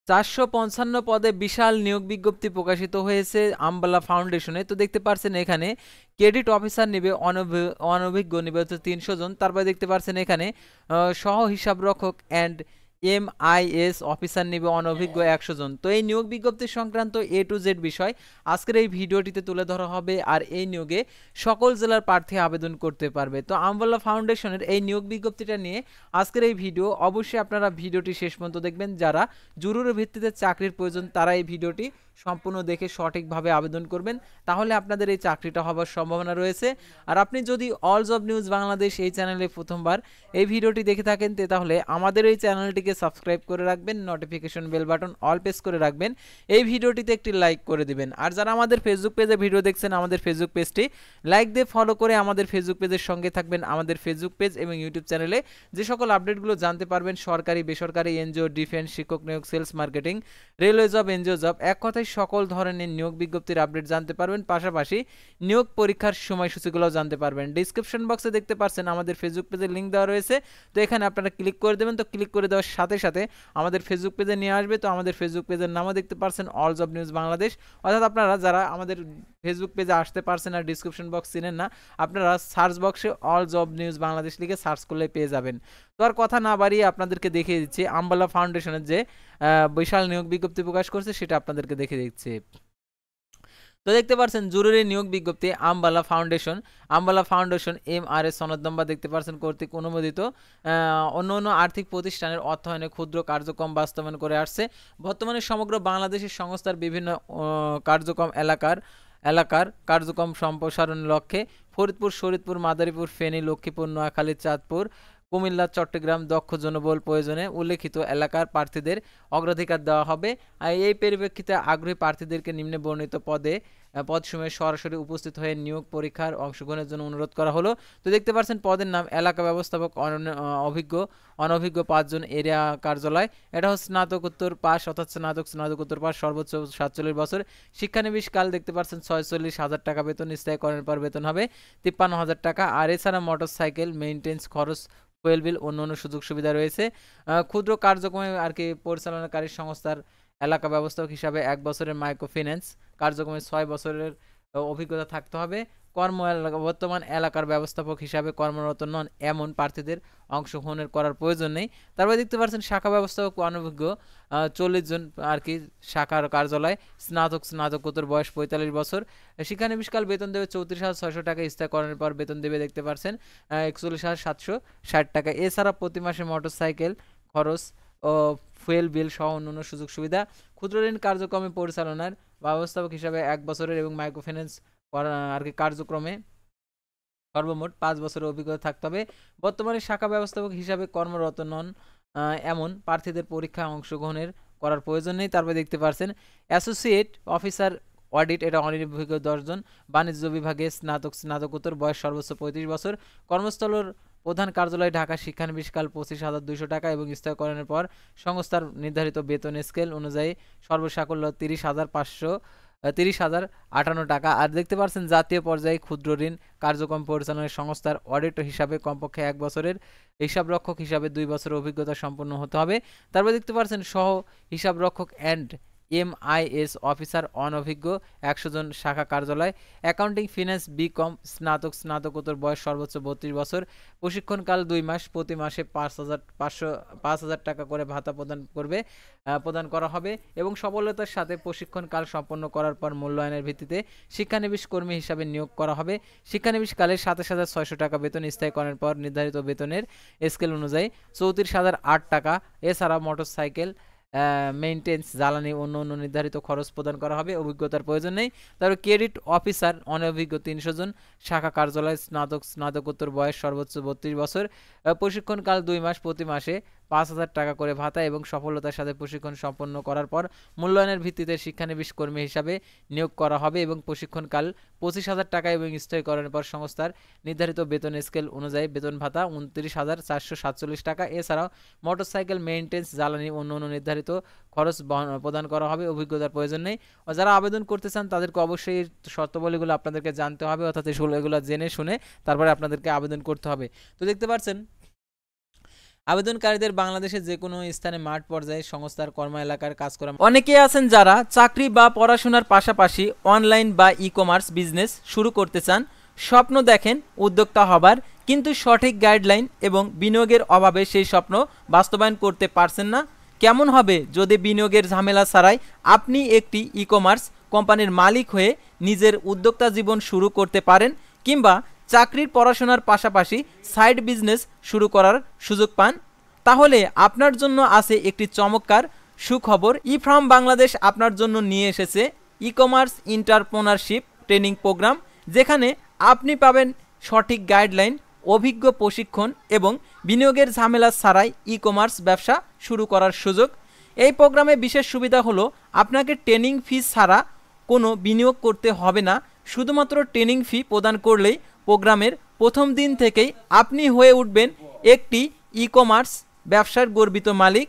455 পদে বিশাল নিয়োগ বিজ্ঞপ্তি প্রকাশিত হয়েছে আম্বালা ফাউন্ডেশনে। তো দেখতে পাচ্ছেন এখানে ক্রেডিট অফিসার নেবে অনভিজ্ঞ নেবে হচ্ছে 300 জন। তারপরে দেখতে পাচ্ছেন এখানে সহ হিসাবরক্ষক অ্যান্ড এমআইএস অফিসার নেবে অনভিজ্ঞ 100 জন। তো এই নিয়োগ বিজ্ঞপ্তি সংক্রান্ত এ টু জেড বিষয় আজকের এই ভিডিওটিতে তুলে ধরা হবে, আর এই নিয়োগে সকল জেলার প্রার্থী আবেদন করতে পারবে। তো আম্বালা ফাউন্ডেশনের এই নিয়োগ বিজ্ঞপ্তিটা নিয়ে আজকের এই ভিডিও, অবশ্যই আপনারা ভিডিওটি শেষ পর্যন্ত দেখবেন। যারা জরুরি ভিত্তিতে চাকরির প্রয়োজন তারা এই ভিডিওটি সম্পূর্ণ দেখে সঠিকভাবে আবেদন করবেন, তাহলে আপনাদের এই চাকরিটা হবার সম্ভাবনা রয়েছে। আর আপনি যদি অল জব নিউজ বাংলাদেশ এই চ্যানেলে প্রথমবার এই ভিডিওটি দেখে থাকেন তাহলে আমাদের এই চ্যানেলটিকে সাবস্ক্রাইব করে রাখবেন, notification bell button all press করে রাখবেন, এই ভিডিওটিতে একটি লাইক করে দিবেন। আর যারা আমাদের ফেসবুক পেজে ভিডিও দেখছেন আমাদের ফেসবুক পেজটি লাইক দিয়ে ফলো করে আমাদের ফেসবুক পেজের সঙ্গে থাকবেন। আমাদের ফেসবুক পেজ এবং ইউটিউব চ্যানেলে যে সকল আপডেটগুলো জানতে পারবেন, সরকারি বেসরকারি এনজিও, ডিফেন্স, শিক্ষক নিয়োগ, sales marketing, railway job, NGO job, এক কথায় সকল ধরনের নিয়োগ বিজ্ঞপ্তির আপডেট জানতে পারবেন। পাশাপাশি নিয়োগ পরীক্ষার সময়সূচিগুলোও জানতে পারবেন। ডিসক্রিপশন বক্সে দেখতে পাচ্ছেন আমাদের ফেসবুক পেজের লিঙ্ক দেওয়া রয়েছে, তো এখানে আপনারা ক্লিক করে দেবেন। তো ক্লিক করে দেওয়ার সাথে সাথে আমাদের ফেসবুক পেজে নিয়ে আসবে। তো আমাদের ফেসবুক পেজের নামও দেখতে পাচ্ছেন অল জব নিউজ বাংলাদেশ। অর্থাৎ আপনারা যারা আমাদের ফেসবুক পেজে আসতে পারছেন আর ডিসক্রিপশন বক্স চিনেন না, আপনারা সার্চ বক্সে অল জব নিউজ বাংলাদেশ লিখে সার্চ করলে পেয়ে যাবেন। তো আর কথা না বাড়িয়ে আপনাদেরকে দেখিয়ে দিচ্ছি আম্বালা ফাউন্ডেশনের যে বিশাল নিয়োগ বিজ্ঞপ্তি প্রকাশ করছে সেটা আপনাদেরকে দেখে দিচ্ছি। তো দেখতে পাচ্ছেন জরুরি নিয়োগ বিজ্ঞপ্তি আম্বালা ফাউন্ডেশন MRS সনদ নম্বর দেখতে পাচ্ছেন কর্তৃক অনুমোদিত অন্য আর্থিক প্রতিষ্ঠানের অর্থায়নে ক্ষুদ্র কার্যক্রম বাস্তবায়ন করে আসছে। বর্তমানে সমগ্র বাংলাদেশের সংস্থার বিভিন্ন কার্যক্রম এলাকার কার্যক্রম সম্প্রসারণের লক্ষ্যে ফরিদপুর, শরীয়তপুর, মাদারীপুর, ফেনী, লক্ষ্মীপুর, নোয়াখালী, চাঁদপুর, কুমিল্লা, চট্টগ্রাম দক্ষ জনবল প্রয়োজনে উল্লেখিত এলাকার প্রার্থীদের অগ্রাধিকার দেওয়া হবে। এই পরিপ্রেক্ষিতে আগ্রহী প্রার্থীদেরকে নিম্নে বর্ণিত পদসমূহে সরাসরি উপস্থিত হয়ে নিয়োগ পরীক্ষার অংশগ্রহণের জন্য অনুরোধ করা হলো। তো দেখতে পাচ্ছেন পদের নাম এলাকা ব্যবস্থাপক, অনভিজ্ঞ 5 জন, এরিয়া কার্যালয়। এটা হচ্ছে স্নাতকোত্তর পাস, অর্থাৎ স্নাতকোত্তর পাস, সর্বোচ্চ 47 বছর। শিক্ষানবিশ কাল দেখতে পাচ্ছেন 46,000 টাকা বেতন, স্থায়ীকরণের পর বেতন হবে 53,000 টাকা। আর এছাড়া মোটরসাইকেল মেইনটেন্স খরচ, ফুয়েল বিল, অন্য সুযোগ সুবিধা রয়েছে। ক্ষুদ্র কার্যক্রমে আর কি পরিচালনাকারী সংস্থার এলাকা ব্যবস্থাপক হিসাবে 1 বছরের মাইক্রো ফিন্যান্স কার্যক্রমে 6 বছরের অভিজ্ঞতা থাকতে হবে। বর্তমান এলাকার ব্যবস্থাপক হিসাবে কর্মরত নন এমন প্রার্থীদের অংশগ্রহণের করার প্রয়োজন নেই। তারপরে দেখতে পাচ্ছেন শাখা ব্যবস্থাপক অনভিজ্ঞ 40 জন আর কি শাখার কার্যালয়, স্নাতকোত্তর বয়স 45 বছর। শিক্ষানবিশকাল বেতন দেবে 34,600 টাকা, স্থায়ীকরণের পর বেতন দেবে দেখতে পাচ্ছেন 41,760 টাকা। এছাড়া প্রতি মাসে মোটরসাইকেল খরচ ও ফুয়েল বিল সহ অন্যান্য সুযোগ সুবিধা। ক্ষুদ্র ঋণ কার্যক্রমে পরিচালনার ব্যবস্থাপক হিসাবে 1 বছরের এবং মাইক্রোফিন্যান্স আর কি কার্যক্রমে সর্বমোট 5 বছরের অভিজ্ঞতা থাকতে হবে। বর্তমানে শাখা ব্যবস্থাপক হিসাবে কর্মরত নন এমন প্রার্থীদের পরীক্ষায় অংশগ্রহণের করার প্রয়োজন নেই। তারপরে দেখতে পাচ্ছেন অ্যাসোসিয়েট অফিসার অডিট, এটা অনভিজ্ঞ 10 জন। বাণিজ্য বিভাগে স্নাতকোত্তর বয়স সর্বোচ্চ 35 বছর। কর্মস্থলের প্রধান কার্যালয় ঢাকা, শিক্ষানবিশকাল 25,200 টাকা এবং স্থায়ীকরণের পর সংস্থার নির্ধারিত বেতন স্কেল অনুযায়ী সর্বসাকুল্য 30,058 টাকা। আর দেখতে পাচ্ছেন জাতীয় পর্যায়ে ক্ষুদ্র ঋণ কার্যক্রম পরিচালনার সংস্থার অডিট হিসাবে কমপক্ষে 1 বছরের, হিসাবরক্ষক হিসাবে 2 বছরের অভিজ্ঞতা সম্পন্ন হতে হবে। তারপর দেখতে পাচ্ছেন সহ হিসাবরক্ষক অ্যান্ড MIS অফিসার অনভিজ্ঞ 100 জন, শাখা কার্যালয়। অ্যাকাউন্টিং ফিন্যান্স বিকম স্নাতকোত্তর বয়স সর্বোচ্চ 32 বছর। প্রশিক্ষণকাল 2 মাস, প্রতি মাসে 5,000 টাকা করে ভাতা প্রদান করা হবে এবং সফলতার সাথে প্রশিক্ষণকাল সম্পন্ন করার পর মূল্যায়নের ভিত্তিতে শিক্ষানবিশ কর্মী হিসাবে নিয়োগ করা হবে। শিক্ষানবিশকালে 27,600 টাকা বেতন, স্থায়ীকরণের পর নির্ধারিত বেতনের স্কেল অনুযায়ী 34,008 টাকা। এছাড়া মোটরসাইকেল মেইনটেন্স, জ্বালানি, অন্য নির্ধারিত খরচ প্রদান করা হবে। অভিজ্ঞতার প্রয়োজন নেই। তারপর ক্রেডিট অফিসার অনভিজ্ঞ 300 জন, শাখা কার্যালয়, স্নাতকোত্তর বয়স সর্বোচ্চ 32 বছর। প্রশিক্ষণকাল 2 মাস, প্রতি মাসে 5,000 টাকা করে ভাতা এবং সফলতার সাথে প্রশিক্ষণ সম্পন্ন করার পর মূল্যায়নের ভিত্তিতে শিক্ষানবিশ কর্মী হিসাবে নিয়োগ করা হবে এবং প্রশিক্ষণকাল 25,000 টাকা এবং স্থায়ীকরণের পর সংস্থার নির্ধারিত বেতন স্কেল অনুযায়ী বেতন ভাতা 29,447 টাকা। এছাড়াও মোটরসাইকেল মেইনটেন্স, জ্বালানি, অন্য নির্ধারিত খরচ প্রদান করা হবে। অভিজ্ঞতার প্রয়োজন নেই। যারা আবেদন করতে চান তাদেরকে অবশ্যই শর্তাবলীগুলো আপনাদেরকে জানতে হবে, অর্থাৎ এগুলো জেনে শুনে তারপরে আপনাদেরকে আবেদন করতে হবে। তো দেখতে পাচ্ছেন আবেদনকারীদের বাংলাদেশের যে কোনো স্থানে মাঠ পর্যায়ে সংস্থার কর্ম এলাকার কাজ করা। অনেকেই আছেন যারা চাকরি বা পড়াশোনার পাশাপাশি অনলাইন বা ই কমার্স বিজনেস শুরু করতে চান, স্বপ্ন দেখেন উদ্যোক্তা হবার, কিন্তু সঠিক গাইডলাইন এবং বিনিয়োগের অভাবে সেই স্বপ্ন বাস্তবায়ন করতে পারছেন না। কেমন হবে যদি বিনিয়োগের ঝামেলা ছাড়াই আপনি একটি ই কমার্স কোম্পানির মালিক হয়ে নিজের উদ্যোক্তা জীবন শুরু করতে পারেন, কিংবা চাকরির পড়াশোনার পাশাপাশি সাইড বিজনেস শুরু করার সুযোগ পান? তাহলে আপনার জন্য আছে একটি চমৎকার সুখবর। ই ফার্ম বাংলাদেশ আপনার জন্য নিয়ে এসেছে e commerce entrepreneurship training programme, যেখানে আপনি পাবেন সঠিক গাইডলাইন, অভিজ্ঞ প্রশিক্ষণ এবং বিনিয়োগের ঝামেলা ছাড়াই ই কমার্স ব্যবসা শুরু করার সুযোগ। এই প্রোগ্রামে বিশেষ সুবিধা হলো আপনাকে ট্রেনিং ফি ছাড়া কোনো বিনিয়োগ করতে হবে না। শুধুমাত্র ট্রেনিং ফি প্রদান করলেই প্রোগ্রামের প্রথম দিন থেকেই আপনি হয়ে উঠবেন একটি ই কমার্স ব্যবসার গর্বিত মালিক।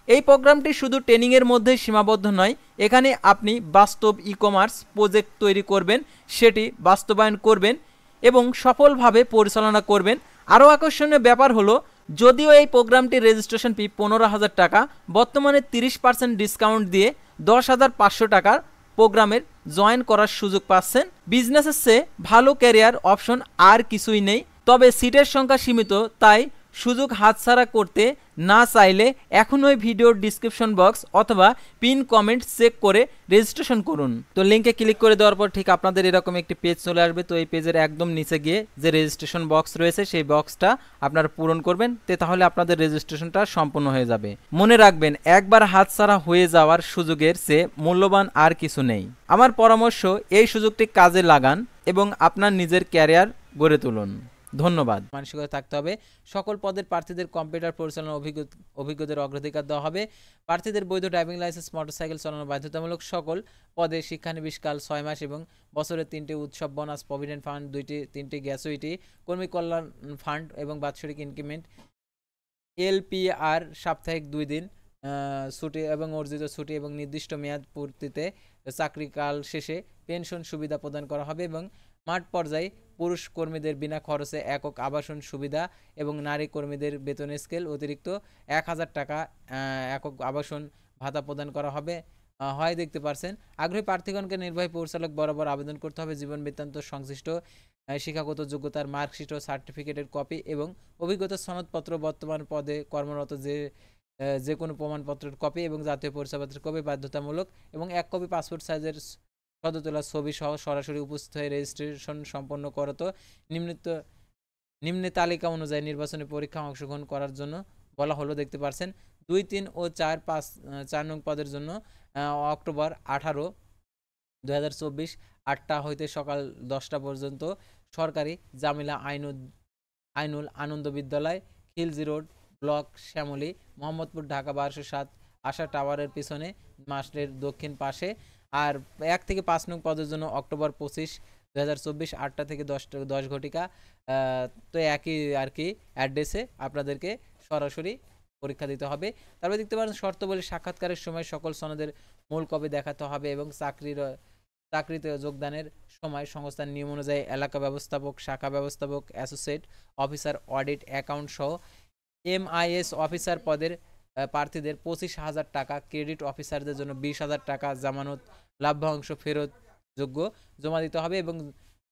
এই প্রোগ্রামটি শুধু ট্রেনিংয়ের মধ্যে সীমাবদ্ধ নয়, এখানে আপনি বাস্তব ই কমার্স প্রজেক্ট তৈরি করবেন, সেটি বাস্তবায়ন করবেন এবং সফলভাবে পরিচালনা করবেন। আরও আকর্ষণীয় ব্যাপার হলো, যদিও এই প্রোগ্রামটির রেজিস্ট্রেশন ফি 15,000 টাকা, বর্তমানে 30% ডিসকাউন্ট দিয়ে 10,500 টাকার প্রোগ্রামের জয়েন করার সুযোগ পাচ্ছেন। বিজনেসের চেয়ে ভালো ক্যারিয়ার অপশন আর কিছুই নেই, তবে সিটের সংখ্যা সীমিত, তাই সুযোগ হাতছাড়া করতে না চাইলে এখনই ভিডিওর ডিসক্রিপশন বক্স অথবা পিন কমেন্ট চেক করে রেজিস্ট্রেশন করুন। তো লিঙ্কে ক্লিক করে দেওয়ার পর ঠিক আপনাদের এরকম একটি পেজ চলে আসবে। তো এই পেজের একদম নিচে গিয়ে যে রেজিস্ট্রেশন বক্স রয়েছে সেই বক্সটা আপনারা পূরণ করবেন, তাহলে আপনাদের রেজিস্ট্রেশনটা সম্পূর্ণ হয়ে যাবে। মনে রাখবেন, একবার হাতছাড়া হয়ে যাওয়ার সুযোগের চেয়ে মূল্যবান আর কিছু নেই। আমার পরামর্শ, এই সুযোগটি কাজে লাগান এবং আপনার নিজের ক্যারিয়ার গড়ে তুলুন। ধন্যবাদ। মানসিকতা থাকতে হবে, সকল পদের প্রার্থীদের কম্পিউটার পরিচালনার অভিজ্ঞতার অগ্রাধিকার দেওয়া হবে। প্রার্থীদের বৈধ ড্রাইভিং লাইসেন্স, মোটরসাইকেল চালানো বাধ্যতামূলক। সকল পদে শিক্ষানবিশকাল 6 মাস এবং বছরের 3টি উৎসব বোনাস, প্রভিডেন্ট ফান্ড 3টি গ্যাসুইটি, কর্মী কল্যাণ ফান্ড এবং বাৎসরিক ইনক্রিমেন্ট, এলপিআর সাপ্তাহিক 2 দিন ছুটি এবং অর্জিত ছুটি এবং নির্দিষ্ট মেয়াদ পূর্তিতে চাকরিকাল শেষে পেনশন সুবিধা প্রদান করা হবে। এবং মাঠ পর্যায়ে পুরুষ কর্মীদের বিনা খরচে একক আবাসন সুবিধা এবং নারী কর্মীদের বেতন স্কেল অতিরিক্ত 1,000 টাকা একক আবাসন ভাতা প্রদান করা হবে। হয় দেখতে পারছেন। আগ্রহী প্রার্থীগণকে নির্বাহী পরিচালক বরাবর আবেদন করতে হবে। জীবন বৃত্তান্ত সংশ্লিষ্ট শিক্ষাগত যোগ্যতার মার্কশিট ও সার্টিফিকেটের কপি এবং অভিজ্ঞতা সনদপত্র, বর্তমান পদে কর্মরত যে কোনো প্রমাণপত্রের কপি এবং জাতীয় পরিচয়পত্রের কপি বাধ্যতামূলক, এবং 1 কপি পাসপোর্ট সাইজের সদ্য তোলা ছবি সহ সরাসরি উপস্থিত হয়ে রেজিস্ট্রেশন সম্পন্ন করত। নিম্নে তালিকা অনুযায়ী নির্বাচনী পরীক্ষা অংশগ্রহণ করার জন্য বলা হলো। দেখতে পাচ্ছেন 2, 3 ও 4 নং পদের জন্য অক্টোবর 18, 2024 8টা হইতে সকাল 10টা পর্যন্ত সরকারি জামিলা আইনুল আনন্দ বিদ্যালয়, খিলজি রোড, ব্লক শ্যামলী, মোহাম্মদপুর, ঢাকা 1207, আশা টাওয়ারের পিছনে মাস্টের দক্ষিণ পাশে। আর 1 থেকে 5 নং পদের জন্য অক্টোবর 25, 2024 8টা থেকে 10 ঘটিকা। তো একই আর কি অ্যাড্রেসে আপনাদেরকে সরাসরি পরীক্ষা দিতে হবে। তারপরে দেখতে পারেন শর্তাবলী, সাক্ষাৎকারের সময় সকল সনদের মূল কপি দেখাতে হবে এবং চাকরিতে যোগদানের সময় সংস্থার নিয়ম অনুযায়ী এলাকা ব্যবস্থাপক, শাখা ব্যবস্থাপক, অ্যাসোসিয়েট অফিসার, অডিট, অ্যাকাউন্ট সহ MIS অফিসার পদের প্রার্থীদের 25,000 টাকা, ক্রেডিট অফিসারদের জন্য 20,000 টাকা জামানত লাভ্যাংশ ফেরত যোগ্য জমা দিতে হবে এবং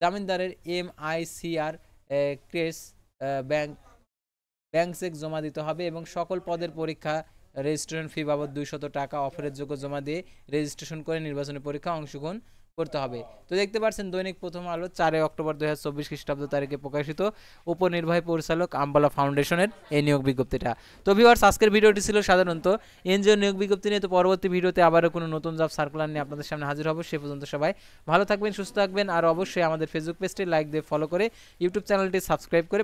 জামিনদারের MICR ক্রেস ব্যাংক চেক জমা দিতে হবে এবং সকল পদের পরীক্ষা রেজিস্ট্রেশন ফি বাবদ 200 টাকা অফারের যোগ্য জমা দিয়ে রেজিস্ট্রেশন করে নির্বাচনী পরীক্ষা অংশগ্রহণ করতে হবে। তো দেখতে পাচ্ছেন দৈনিক প্রথম আলো 4 অক্টোবর 2024 খ্রিস্টাব্দ তারিখে প্রকাশিত উপনির্বাহী পরিচালক আম্বালা ফাউন্ডেশনের এই নিয়োগ বিজ্ঞপ্তিটা। তো ভিউয়ার্স, আজকের ভিডিওটি ছিল সাধারণত এনজিও নিয়োগ বিজ্ঞপ্তি নিয়ে। তো পরবর্তী ভিডিওতে আবারও কোনো নতুন জব সার্কুলার নিয়ে আপনাদের সামনে হাজির হব। সে পর্যন্ত সবাই ভালো থাকবেন, সুস্থ থাকবেন, আর অবশ্যই আমাদের ফেসবুক পেজটি লাইক দিয়ে ফলো করে ইউটিউব চ্যানেলটি সাবস্ক্রাইব করে